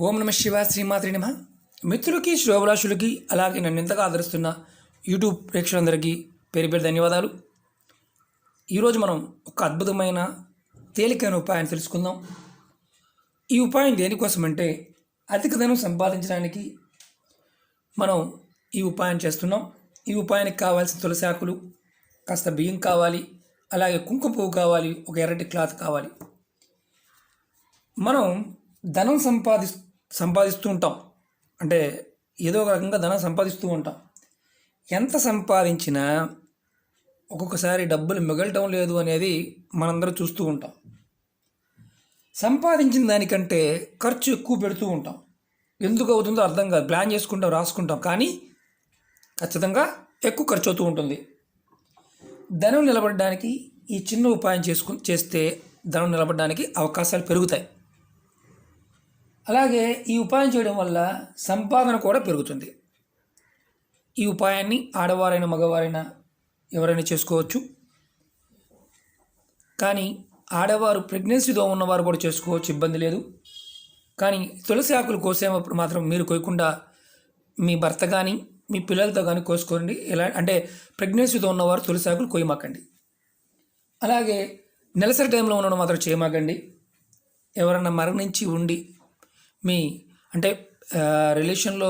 ఓం నమ శివాయ శ్రీమాత్రి నమ. మిత్రులకి శ్రోభిలాషులకి అలాగే నన్ను ఎంతగా ఆదరిస్తున్న యూట్యూబ్ ప్రేక్షకులందరికీ పేరు పేరు ధన్యవాదాలు. ఈరోజు మనం ఒక అద్భుతమైన తేలికైన ఉపాయాన్ని తెలుసుకుందాం. ఈ ఉపాయం దేనికోసం అంటే అధిక ధనం సంపాదించడానికి మనం ఈ ఉపాయం చేస్తున్నాం. ఈ ఉపాయానికి కావాల్సిన తులసి ఆకులు, కాస్త బియ్యం కావాలి, అలాగే కుంకుమ పువ్వు కావాలి, ఒక ఎర్రటి క్లాత్ కావాలి. మనం ధనం సంపాదిస్తూ ఉంటాం, అంటే ఏదో ఒక రకంగా ధనం సంపాదిస్తూ ఉంటాం. ఎంత సంపాదించినా ఒక్కొక్కసారి డబ్బులు మిగలటం లేదు అనేది మనందరూ చూస్తూ ఉంటాం. సంపాదించిన దానికంటే ఖర్చు ఎక్కువ పెడుతూ ఉంటాం. ఎందుకు అవుతుందో అర్థం కాదు. ప్లాన్ చేసుకుంటాం, రాసుకుంటాం, కానీ ఖచ్చితంగా ఎక్కువ ఖర్చు అవుతూ ఉంటుంది. ధనం నిలబడడానికి ఈ చిన్న ఉపాయం చేస్తే ధనం నిలబడడానికి అవకాశాలు పెరుగుతాయి. అలాగే ఈ ఉపాయం చేయడం వల్ల సంపాదన కూడా పెరుగుతుంది. ఈ ఉపాయాన్ని ఆడవారైనా మగవారైనా ఎవరైనా చేసుకోవచ్చు, కానీ ఆడవారు ప్రెగ్నెన్సీతో ఉన్నవారు కూడా చేసుకోవచ్చు, ఇబ్బంది లేదు. కానీ తులసి ఆకులు కోసేటప్పుడు మాత్రం మీరు కోయకుండా మీ భర్త కానీ మీ పిల్లలతో కానీ కోసుకోండి. ఎలా అంటే ప్రెగ్నెన్సీతో ఉన్నవారు తులసి ఆకులు కోయమాకండి. అలాగే నెలసరి టైంలో ఉండడం మాత్రం చేయమాకండి. ఎవరైనా మరణించి ఉండి మీ అంటే రిలేషన్లో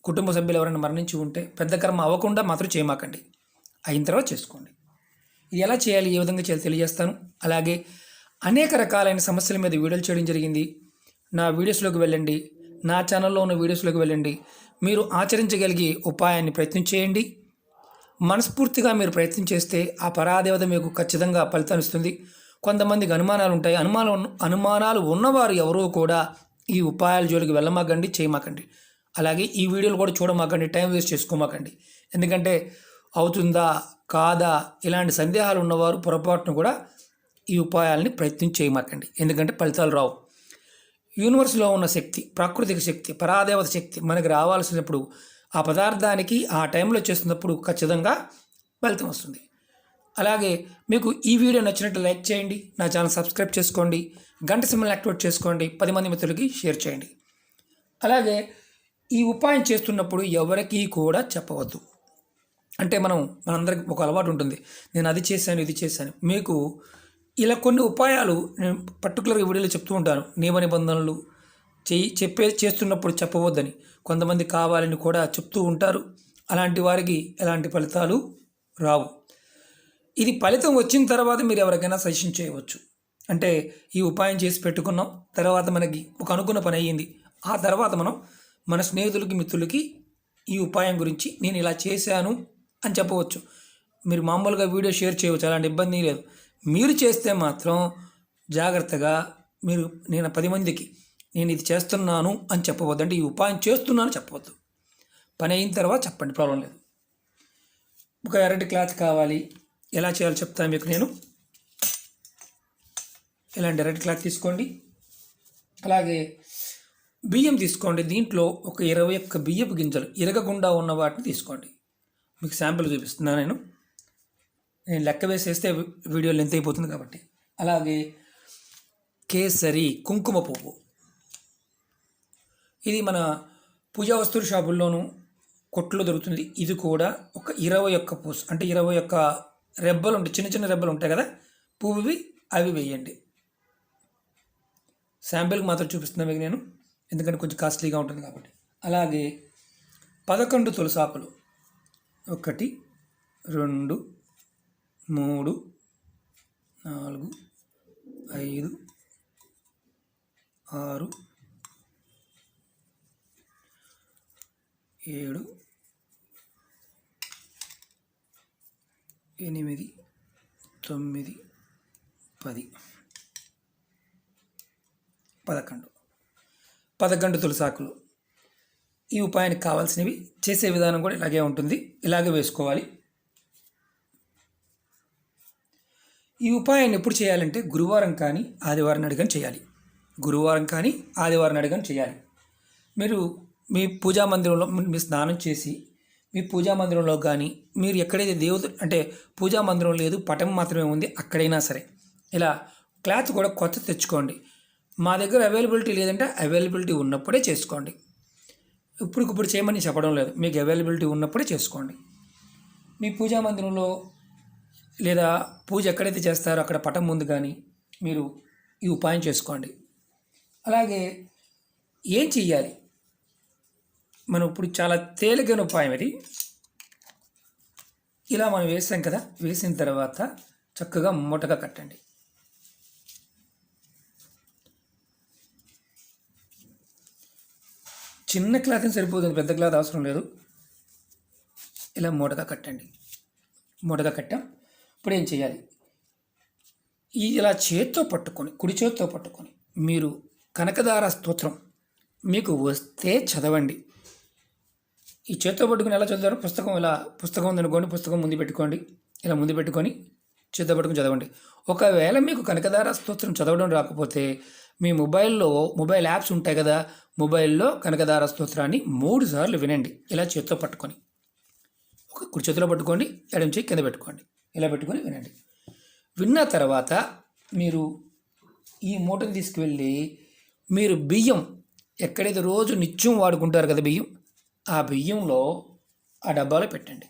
కుటుంబ సభ్యులు ఎవరైనా మరణించి ఉంటే పెద్ద కర్మ అవ్వకుండా మాత్రం చేయమాకండి, అయిన తర్వాత చేసుకోండి. ఇది ఎలా చేయాలి, ఏ విధంగా చేయాలి తెలియజేస్తాను. అలాగే అనేక రకాలైన సమస్యల మీద వీడియోలు చేయడం జరిగింది. నా వీడియోస్లోకి వెళ్ళండి, నా ఛానల్లో ఉన్న వీడియోస్లోకి వెళ్ళండి. మీరు ఆచరించగలిగే ఉపాయాన్ని ప్రయత్నం చేయండి. మనస్ఫూర్తిగా మీరు ప్రయత్నం చేస్తే ఆ పరాదేవత మీకు ఖచ్చితంగా ఫలితాన్ని ఇస్తుంది. కొంతమందికి అనుమానాలు ఉంటాయి. అనుమానాలు ఉన్నవారు ఎవరో కూడా ఈ ఉపాయాల జోలికి వెళ్ళమాకండి, చేయమాకండి. అలాగే ఈ వీడియోలు కూడా చూడమాకండి, టైం వేస్ట్ చేసుకోమాకండి. ఎందుకంటే అవుతుందా కాదా ఇలాంటి సందేహాలు ఉన్నవారు పొరపాటును కూడా ఈ ఉపాయాలని ప్రయత్నం చేయమాకండి, ఎందుకంటే ఫలితాలు రావు. యూనివర్స్లో ఉన్న శక్తి, ప్రాకృతిక శక్తి, పరాదేవత శక్తి మనకి రావాల్సినప్పుడు ఆ పదార్థానికి ఆ టైంలో చేస్తున్నప్పుడు ఖచ్చితంగా ఫలితం వస్తుంది. అలాగే మీకు ఈ వీడియో నచ్చినట్టు లైక్ చేయండి, నా ఛానల్ సబ్స్క్రైబ్ చేసుకోండి, గంట సింబల్ యాక్టివేట్ చేసుకోండి, 10 మంది మిత్రులకి షేర్ చేయండి. అలాగే ఈ ఉపాయం చేస్తున్నప్పుడు ఎవరికీ కూడా చెప్పవద్దు. అంటే మనందరికి ఒక అలవాటు ఉంటుంది, నేను అది చేశాను ఇది చేశాను. మీకు ఇలా కొన్ని ఉపాయాలు నేను పర్టికులర్గా వీడియోలో చెప్తూ ఉంటాను. నియమ నిబంధనలు చేస్తున్నప్పుడు చెప్పవద్దని కొంతమంది కావాలని కూడా చెప్తూ ఉంటారు. అలాంటి వారికి ఎలాంటి ఫలితాలు రావు. ఇది ఫలితం వచ్చిన తర్వాత మీరు ఎవరికైనా సజెషన్ చేయవచ్చు. అంటే ఈ ఉపాయం చేసి పెట్టుకున్నాం, తర్వాత మనకి ఒక అనుకున్న పని అయ్యింది, ఆ తర్వాత మనం మన స్నేహితులకి మిత్రులకి ఈ ఉపాయం గురించి నేను ఇలా చేశాను అని చెప్పవచ్చు. మీరు మామూలుగా వీడియో షేర్ చేయవచ్చు, అలాంటి ఇబ్బంది లేదు. మీరు చేస్తే మాత్రం జాగ్రత్తగా నేను 10 మందికి నేను ఇది చేస్తున్నాను అని చెప్పవద్దు. అంటే ఈ ఉపాయం చేస్తున్నాను చెప్పవద్దు. పని అయిన తర్వాత చెప్పండి, ప్రాబ్లం లేదు. ఒక ఎర్రటి క్లాత్ కావాలి, ఎలా చేయాలో చెప్తాను మీకు నేను. ఇలాంటి ఎర్రటి క్లాత్ తీసుకోండి. అలాగే బియ్యం తీసుకోండి. దీంట్లో ఒక 21 బియ్యపు గింజలు ఇరగకుండా ఉన్న వాటిని తీసుకోండి. మీకు శాంపిల్ చూపిస్తున్నాను నేను లెక్క వేసేస్తే వీడియో లెంత్ అయిపోతుంది కాబట్టి. అలాగే కేసరి, కుంకుమ పువ్వు, ఇది మన పూజా వస్తువుల షాపుల్లోనూ కొట్లో దొరుకుతుంది. ఇది కూడా ఒక 21 పూస్, అంటే 21 రెబ్బలు ఉంటాయి, చిన్న చిన్న రెబ్బలు ఉంటాయి కదా పువ్వువి, అవి వేయండి. శాంపిల్కి మాత్రం చూపిస్తున్నా మీకు నేను, ఎందుకంటే కొంచెం కాస్ట్లీగా ఉంటుంది కాబట్టి. అలాగే 11 తులసాకులు, 1 2 3 4 5 6 7 8 9 10 11 తులసాకులు. ఈ ఉపాయానికి కావాల్సినవి, చేసే విధానం కూడా ఇలాగే ఉంటుంది, ఇలాగే వేసుకోవాలి. ఈ ఉపాయాన్ని ఎప్పుడు చేయాలంటే గురువారం కానీ ఆదివారం నాడు కానీ చేయాలి. గురువారం కానీ ఆదివారం నాడు కానీ చేయాలి. మీరు మీ పూజా మందిరంలో మీ స్నానం చేసి మీ పూజా మందిరంలో కానీ, మీరు ఎక్కడైతే దేవుడు అంటే పూజా మందిరం లేదు పటం మాత్రమే ఉంది అక్కడైనా సరే ఇలా క్లాత్ కూడా కొత్త తెచ్చుకోండి. మా దగ్గర అవైలబిలిటీ లేదంటే అవైలబిలిటీ ఉన్నప్పుడే చేసుకోండి. ఇప్పుడు చేయమని చెప్పడం లేదు, మీకు అవైలబిలిటీ ఉన్నప్పుడే చేసుకోండి. మీ పూజా మందిరంలో లేదా పూజ ఎక్కడైతే చేస్తారో అక్కడ పటం ముందు కానీ మీరు ఈ ఉపాయం చేసుకోండి. అలాగే ఏం చెయ్యాలి, మనం ఇప్పుడు చాలా తేలికైన ఉపాయం ఇది. ఇలా మనం వేసాం కదా, వేసిన తర్వాత చక్కగా మూటగా కట్టండి. చిన్న క్లాత్ సరిపోతుంది, పెద్ద క్లాత్ అవసరం లేదు. ఇలా మూటగా కట్టండి. మూటగా కట్టాం. ఇప్పుడు ఏం చేయాలి, ఇలా చేత్తో పట్టుకొని, కుడి చేత్తో పట్టుకొని మీరు కనకదార స్తోత్రం మీకు వస్తే చదవండి. ఈ చేత్తో పట్టుకుని ఎలా చదువుతారు, పుస్తకం ఉందనుకోండి, పుస్తకం ముందు పెట్టుకోండి. ఇలా ముందు పెట్టుకొని చేత్తో పట్టుకుని చదవండి. ఒకవేళ మీకు కనకదార స్తోత్రం చదవడం రాకపోతే మీ మొబైల్ యాప్స్ ఉంటాయి కదా, మొబైల్లో కనకదార స్తోత్రాన్ని 3 సార్లు వినండి. ఇలా చేత్తో పట్టుకొని, ఒక కుడి చేతిలో పట్టుకోండి, ఎడమ చేయి కింద పెట్టుకోండి. ఇలా పెట్టుకొని వినండి. విన్న తర్వాత మీరు ఈ మూటను తీసుకువెళ్ళి మీరు బియ్యం ఎక్కడైతే రోజు నిత్యం వాడుకుంటారు కదా బియ్యం, ఆ బియ్యంలో ఆ డబ్బాలో పెట్టండి.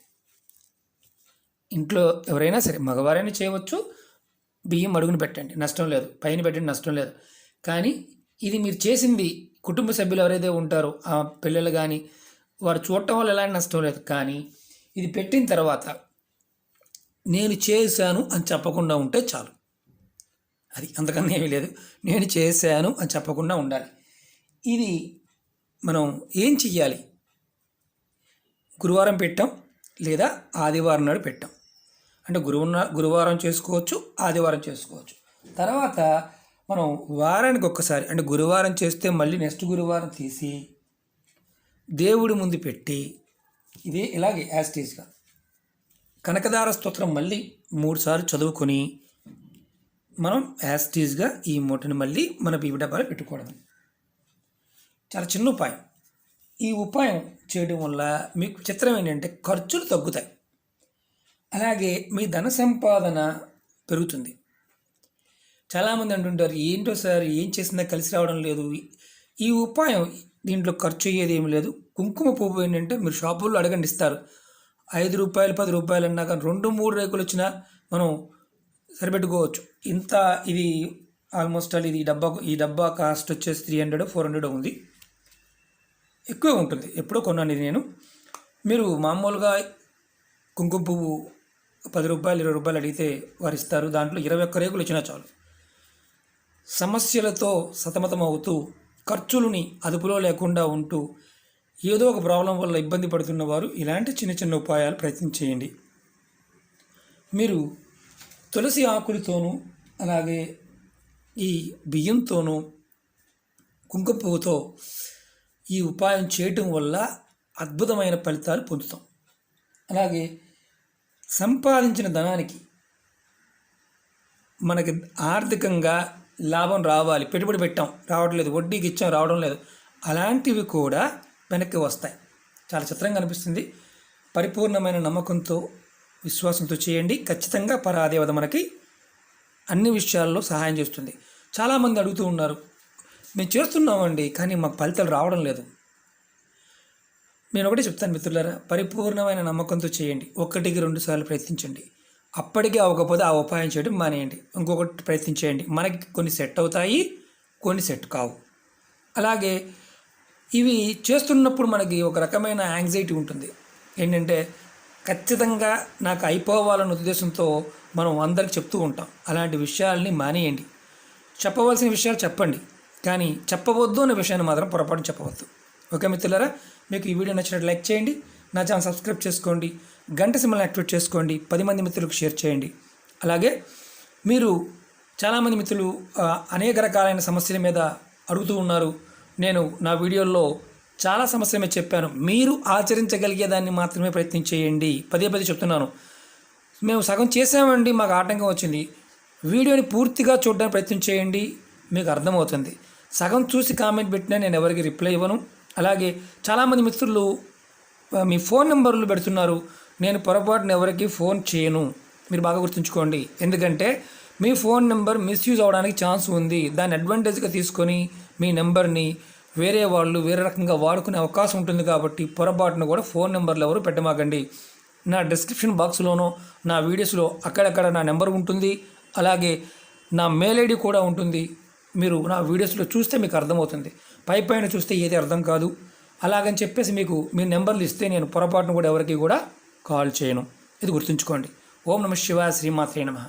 ఇంట్లో ఎవరైనా సరే మగవారైనా చేయవచ్చు. బియ్యం అడుగుని పెట్టండి, నష్టం లేదు. పైన పెట్టండి, నష్టం లేదు. కానీ ఇది మీరు చేసింది కుటుంబ సభ్యులు ఎవరైతే ఉంటారో ఆ పిల్లలు కానీ వారు చూడటం వల్ల ఎలాంటి నష్టం లేదు. కానీ ఇది పెట్టిన తర్వాత నేను చేశాను అని చెప్పకుండా ఉంటే చాలు. అది అంతకన్నా ఏమీ లేదు. నేను చేశాను అని చెప్పకుండా ఉండాలి. ఇది మనం ఏం చెయ్యాలి, గురువారం పెట్టాం లేదా ఆదివారం నాడు పెట్టాం అంటే గురువారం చేసుకోవచ్చు, ఆదివారం చేసుకోవచ్చు. తర్వాత మనం వారానికి ఒక్కసారి అంటే గురువారం చేస్తే మళ్ళీ నెక్స్ట్ గురువారం తీసి దేవుడి ముందు పెట్టి ఇదే ఇలాగే యాస్టీస్గా కనకదార స్తోత్రం మళ్ళీ 3 సార్లు చదువుకొని మనం యాస్టీస్గా ఈ మూటని మళ్ళీ మన బియ్య డబ్బాలో పెట్టుకోవడం. చాలా చిన్న ఉపాయం. ఈ ఉపాయం చేయడం వల్ల మీకు చిత్రం ఏంటంటే ఖర్చులు తగ్గుతాయి, అలాగే మీ ధన సంపాదన పెరుగుతుంది. చాలామంది అంటుంటారు, ఏంటో సార్ ఏం చేసినా కలిసి రావడం లేదు. ఈ ఉపాయం దీంట్లో ఖర్చు అయ్యేది ఏమి లేదు. కుంకుమ పువ్వు ఏంటంటే మీరు షాపుల్లో అడగండి, ఇస్తారు. 5 రూపాయలు 10 రూపాయలు అన్నా కానీ 2-3 రేకులు వచ్చినా మనం సరిపెట్టుకోవచ్చు. ఇది ఆల్మోస్ట్ ఆల్ ఈ డబ్బా కాస్ట్ వచ్చేసి 300-400 ఉంది, ఎక్కువ ఉంటుంది. ఎప్పుడో కొన్నాను ఇది నేను. మీరు మామూలుగా కుంకుమ పువ్వు 10 రూపాయలు 20 రూపాయలు అడిగితే వారు ఇస్తారు. దాంట్లో 21 రేకులు వచ్చినా చాలు. సమస్యలతో సతమతం అవుతూ ఖర్చులని అదుపులో లేకుండా ఉంటూ ఏదో ఒక ప్రాబ్లం వల్ల ఇబ్బంది పడుతున్న వారు ఇలాంటి చిన్న చిన్న ఉపాయాలు ప్రయత్నం చేయండి. మీరు తులసి ఆకులతోనూ అలాగే ఈ బియ్యంతోనూ కుంకుమ పువ్వుతో ఈ ఉపాయం చేయటం వల్ల అద్భుతమైన ఫలితాలు పొందుతాం. అలాగే సంపాదించిన ధనానికి మనకి ఆర్థికంగా లాభం రావాలి. పెట్టుబడి పెట్టాం రావట్లేదు, వడ్డీకి ఇచ్చాం రావడం లేదు, అలాంటివి కూడా వెనక్కి వస్తాయి. చాలా చిత్రంగా అనిపిస్తుంది. పరిపూర్ణమైన నమ్మకంతో విశ్వాసంతో చేయండి. ఖచ్చితంగా పరాదేవత మనకి అన్ని విషయాల్లో సహాయం చేస్తుంది. చాలామంది అడుగుతూ ఉన్నారు, మేము చేస్తున్నామండి కానీ మాకు ఫలితాలు రావడం లేదు. నేను ఒకటే చెప్తాను మిత్రులారా, పరిపూర్ణమైన నమ్మకంతో చేయండి. 1-2 సార్లు ప్రయత్నించండి. అప్పటికే అవ్వకపోతే ఆ ఉపాయం చేయడం మానేయండి, ఇంకొకటి ప్రయత్నించేయండి. మనకి కొన్ని సెట్ అవుతాయి, కొన్ని సెట్ కావు. అలాగే ఇవి చేస్తున్నప్పుడు మనకి ఒక రకమైన యాంగ్జైటీ ఉంటుంది. ఏంటంటే ఖచ్చితంగా నాకు అయిపోవాలన్న ఉద్దేశంతో మనం అందరికి చెప్తూ ఉంటాం. అలాంటి విషయాల్ని మానేయండి. చెప్పవలసిన విషయాలు చెప్పండి, కానీ చెప్పవద్దు అనే విషయాన్ని మాత్రం పొరపాటు చెప్పవద్దు. ఓకే మిత్రులారా, మీకు ఈ వీడియో నచ్చినట్టు లైక్ చేయండి, నా ఛానల్ సబ్స్క్రైబ్ చేసుకోండి, గంట సింబల్ని యాక్టివేట్ చేసుకోండి, 10 మంది మిత్రులకు షేర్ చేయండి. అలాగే మీరు చాలామంది మిత్రులు అనేక రకాలైన సమస్యల మీద అడుగుతూ ఉన్నారు. నేను నా వీడియోల్లో చాలా సమస్యల మీద చెప్పాను. మీరు ఆచరించగలిగేదాన్ని మాత్రమే ప్రయత్నం చేయండి. పదే చెప్తున్నాను. మేము సగం చేసామండి, మాకు ఆటంకం వచ్చింది. వీడియోని పూర్తిగా చూడడానికి ప్రయత్నం చేయండి, మీకు అర్థమవుతుంది. సగం చూసి కామెంట్ పెట్టినా నేను ఎవరికి రిప్లై ఇవ్వను. అలాగే చాలామంది మిత్రులు మీ ఫోన్ నెంబర్లు పెడుతున్నారు. నేను పొరపాటున ఎవరికి ఫోన్ చేయను, మీరు బాగా గుర్తుంచుకోండి. ఎందుకంటే మీ ఫోన్ నెంబర్ మిస్యూజ్ అవడానికి ఛాన్స్ ఉంది. దాన్ని అడ్వాంటేజ్గా తీసుకొని మీ నెంబర్ని వేరే వాళ్ళు వేరే రకంగా వాడుకునే అవకాశం ఉంటుంది. కాబట్టి పొరపాటును కూడా ఫోన్ నెంబర్లు ఎవరు పెట్టమాకండి. నా డిస్క్రిప్షన్ బాక్స్లోనో నా వీడియోస్లో అక్కడక్కడ నా నెంబర్ ఉంటుంది. అలాగే నా మెయిల్ ఐడి కూడా ఉంటుంది. మీరు నా వీడియోస్లో చూస్తే మీకు అర్థమవుతుంది. పైన చూస్తే ఏది అర్థం కాదు. అలాగని చెప్పేసి మీకు మీ నెంబర్లు ఇస్తే నేను పొరపాటును కూడా ఎవరికి కూడా కాల్ చేయను. ఇది గుర్తుంచుకోండి. ఓం నమః శివాయ. శ్రీమాత్రే నమః.